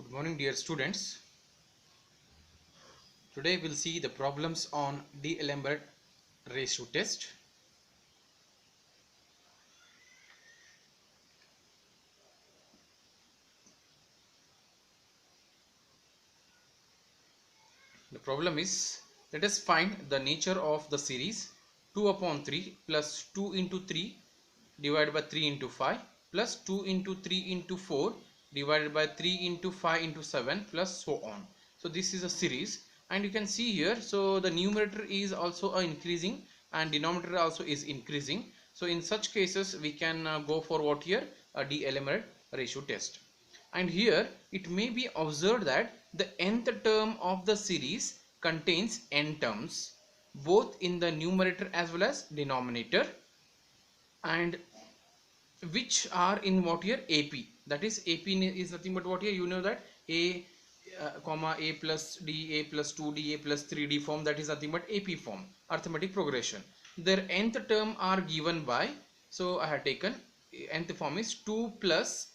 Good morning, dear students. Today we'll see the problems on D'Alembert ratio test. The problem is, let us find the nature of the series 2 upon 3 plus 2 into 3 divided by 3 into 5 plus 2 into 3 into 4 divided by 3 into 5 into 7 plus so on. So this is a series, and you can see here, so the numerator is also increasing and denominator also is increasing. So in such cases we can go for what here, a D'Alembert ratio test. And here it may be observed that the nth term of the series contains n terms both in the numerator as well as denominator, and which are in what here, AP. That is, AP is nothing but what here, you know that a comma a plus d, a plus 2d, a plus 3d form, that is nothing but AP form, arithmetic progression. Their nth term are given by, so I have taken nth form is 2 plus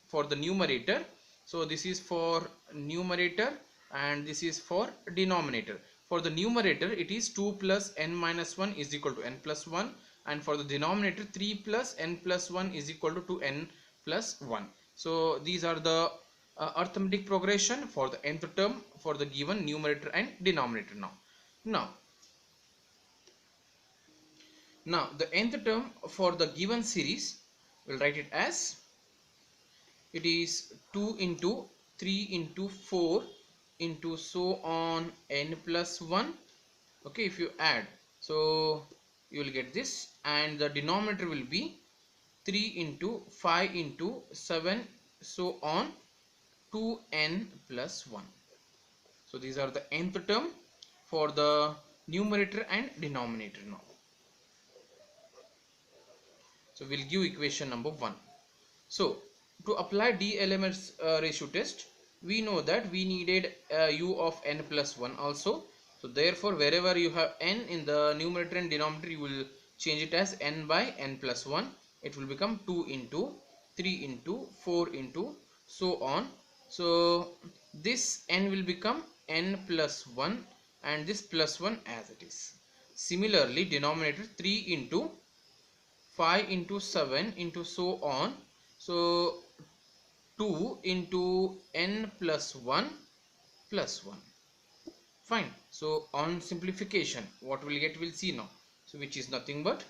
for the numerator. So this is for numerator and this is for denominator. For the numerator it is 2 plus n minus 1 is equal to n plus 1, and for the denominator 3 plus n plus 1 is equal to 2n plus 1. So these are the arithmetic progression for the nth term for the given numerator and denominator. Now the nth term for the given series, we'll write it as, it is 2 into 3 into 4 into so on n plus 1. Okay, if you add, so you will get this, and the denominator will be 3 into 5 into 7 so on 2n plus 1. So these are the nth term for the numerator and denominator. Now so we'll give equation number 1. So to apply D'Alembert's ratio test, we know that we needed u of n plus 1 also. So therefore wherever you have n in the numerator and denominator, you will change it as n by n plus 1. It will become 2 into 3 into 4 into so on. So this n will become n plus 1 and this plus 1 as it is. Similarly denominator 3 into 5 into 7 into so on. So 2 into n plus 1 plus 1. Fine. So on simplification, what we'll get, we'll see now. So which is nothing but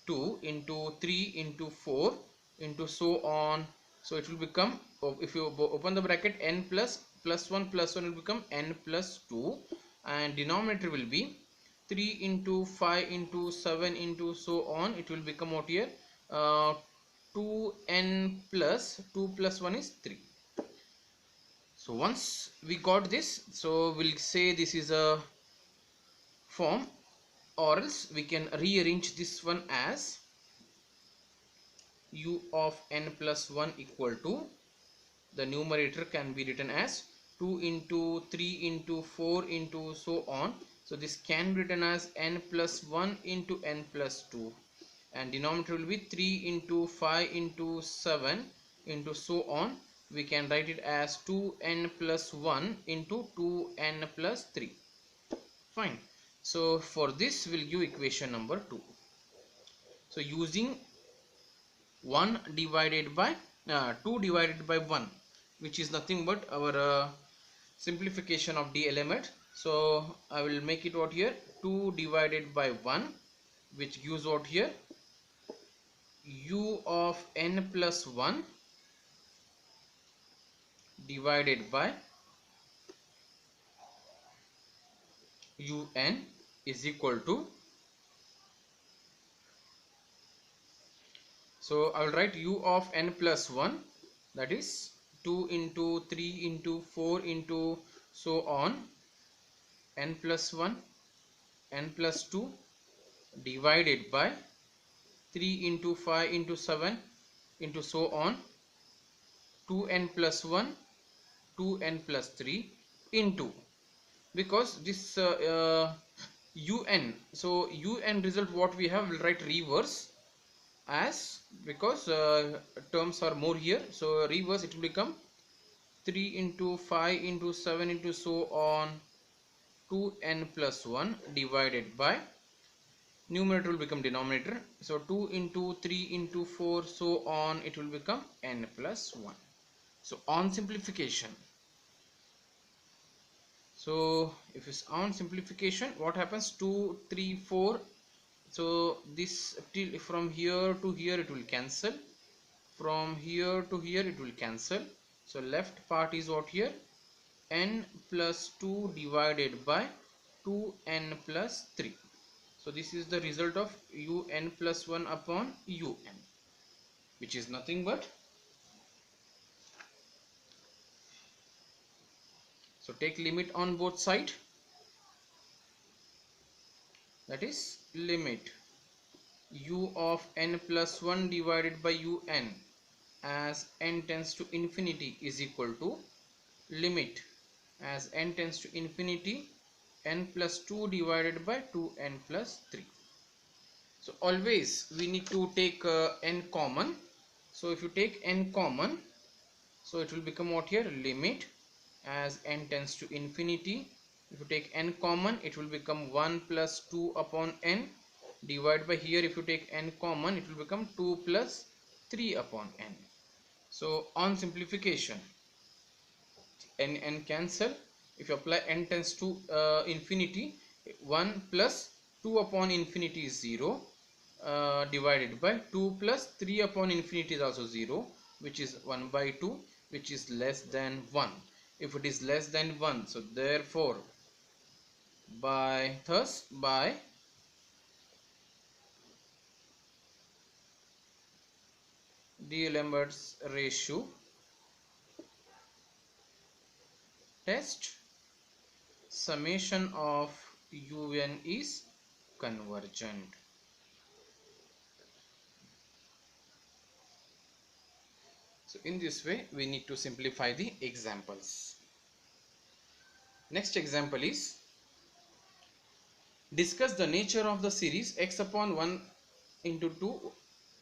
2 into 3 into 4 into so on. So it will become, if you open the bracket, n plus 1 will become n plus 2, and denominator will be 3 into 5 into 7 into so on. It will become what here, 2n plus 2 plus 1 is 3. So once we got this, so we'll say this is a form, or else we can rearrange this one as u of n plus 1 equal to, the numerator can be written as 2 into 3 into 4 into so on. So this can be written as n plus 1 into n plus 2, and denominator will be 3 into 5 into 7 into so on. We can write it as 2n plus 1 into 2n plus 3. Fine. So for this we'll give equation number 2. So using 2 divided by 1, which is nothing but our simplification of D'Alembert. So I will make it what here, 2 divided by 1, which gives what here, u of n plus 1 divided by un is equal to, so I will write u of n plus 1, that is 2 into 3 into 4 into so on n plus 1 n plus 2 divided by 3 into 5 into 7 into so on 2n plus 1 2n plus 3 into, because this un, so un result what we have, will write reverse as, because terms are more here, so reverse it will become 3 into 5 into 7 into so on 2n plus 1 divided by numerator will become denominator, so 2 into 3 into 4 so on it will become n plus 1. So on simplification, so if it's on simplification, what happens? 2 3 4, so this till from here to here it will cancel, from here to here it will cancel, so left part is what here? N plus 2 divided by 2n plus 3. So this is the result of un plus 1 upon un, which is nothing but, so take limit on both side, that is limit u of n plus 1 divided by un as n tends to infinity is equal to limit as n tends to infinity n plus 2 divided by 2n plus 3. So always we need to take n common, so if you take n common, so it will become what here? Limit as n tends to infinity, if you take n common it will become 1 plus 2 upon n divided by, here if you take n common it will become 2 plus 3 upon n. So on simplification, n cancel, if you apply n tends to infinity, 1 plus 2 upon infinity is 0, divided by 2 plus 3 upon infinity is also 0, which is 1 by 2, which is less than 1. If it is less than 1, so therefore by D'Alembert's ratio test, summation of un is convergent. So in this way we need to simplify the examples. Next example is, discuss the nature of the series x upon 1 into 2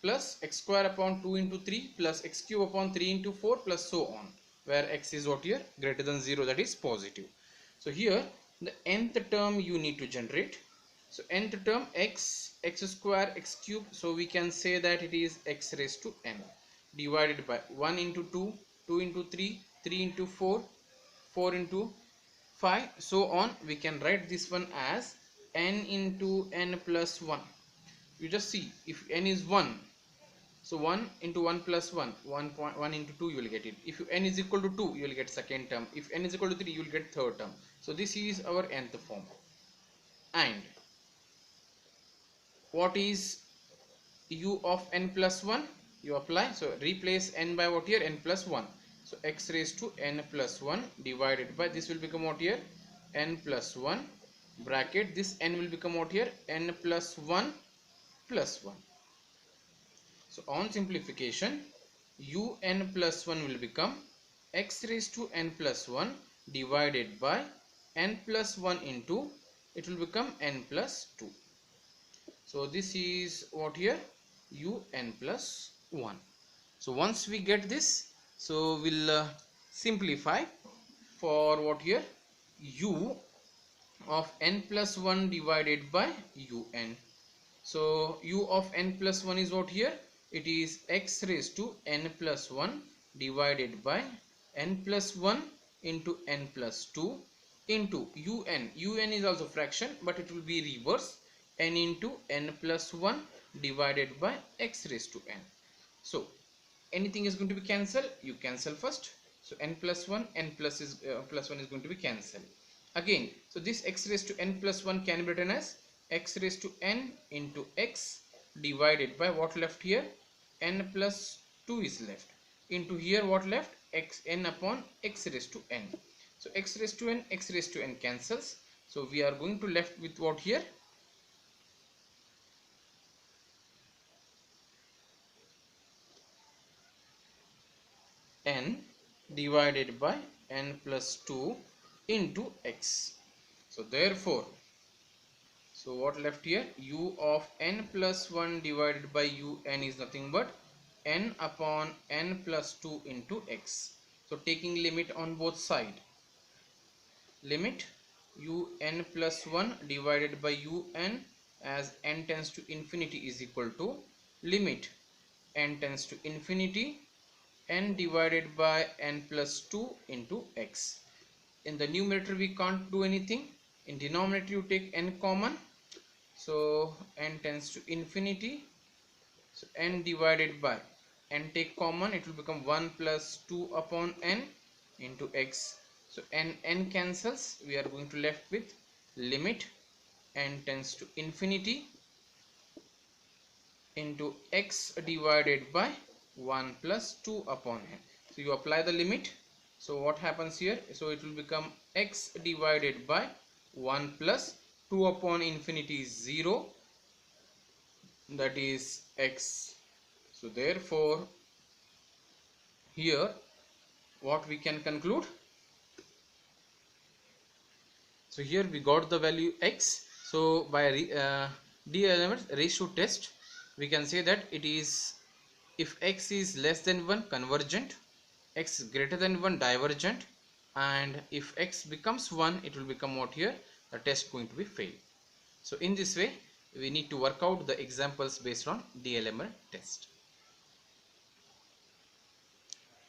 plus x square upon 2 into 3 plus x cube upon 3 into 4 plus so on, where x is what here? Greater than 0, that is positive. So here the nth term you need to generate. So nth term x square x cube, so we can say that it is x raised to n divided by 1 into 2, 2 into 3, 3 into 4, 4 into 5, so on. We can write this one as n into n plus 1. You just see, if n is 1, so 1 into 1 plus 1, 1 into 2 you will get it. If n is equal to 2, you will get second term. If n is equal to 3, you will get third term. So this is our nth form. And what is u of n plus 1? You apply, so replace n by what here? N plus 1. So x raised to n plus 1 divided by, this will become what here? N plus 1 bracket, this n will become what here? N plus 1 plus 1. So on simplification, un plus 1 will become x raised to n plus 1 divided by n plus 1 into, it will become n plus 2. So this is what here? Un plus 1. So once we get this, so we'll simplify for what here? U of n plus 1 divided by un. So u of n plus 1 is what here? It is x raised to n plus 1 divided by n plus 1 into n plus 2 into un. Un is also fraction, but it will be reverse, n into n plus 1 divided by x raised to n. So anything is going to be cancelled, you cancel first. So n plus 1, n plus is plus 1 is going to be cancelled. Again, so this x raised to n plus 1 can be written as x raised to n into x divided by what left here? N plus 2 is left. Into here what left? X n upon x raised to n. So x raised to n cancels. So we are going to left with what here? N divided by n plus 2 into x. So therefore, so what left here? U of n plus 1 divided by un is nothing but n upon n plus 2 into x. So taking limit on both sides, limit un plus 1 divided by un as n tends to infinity is equal to limit n tends to infinity n divided by n plus 2 into x. In the numerator we can't do anything. In denominator you take n common, so n tends to infinity, so n divided by n take common, it will become 1 plus 2 upon n into x. So n cancels, we are going to left with limit n tends to infinity into x divided by 1 plus 2 upon n. So you apply the limit, so what happens here, so it will become x divided by 1 plus 2 upon infinity is 0, that is x. So therefore here what we can conclude, so here we got the value x. So by D-element ratio test we can say that it is, if x is less than 1 convergent, x greater than 1 divergent, and if x becomes 1 it will become what here, the test going to be failed. So in this way we need to work out the examples based on D-element test.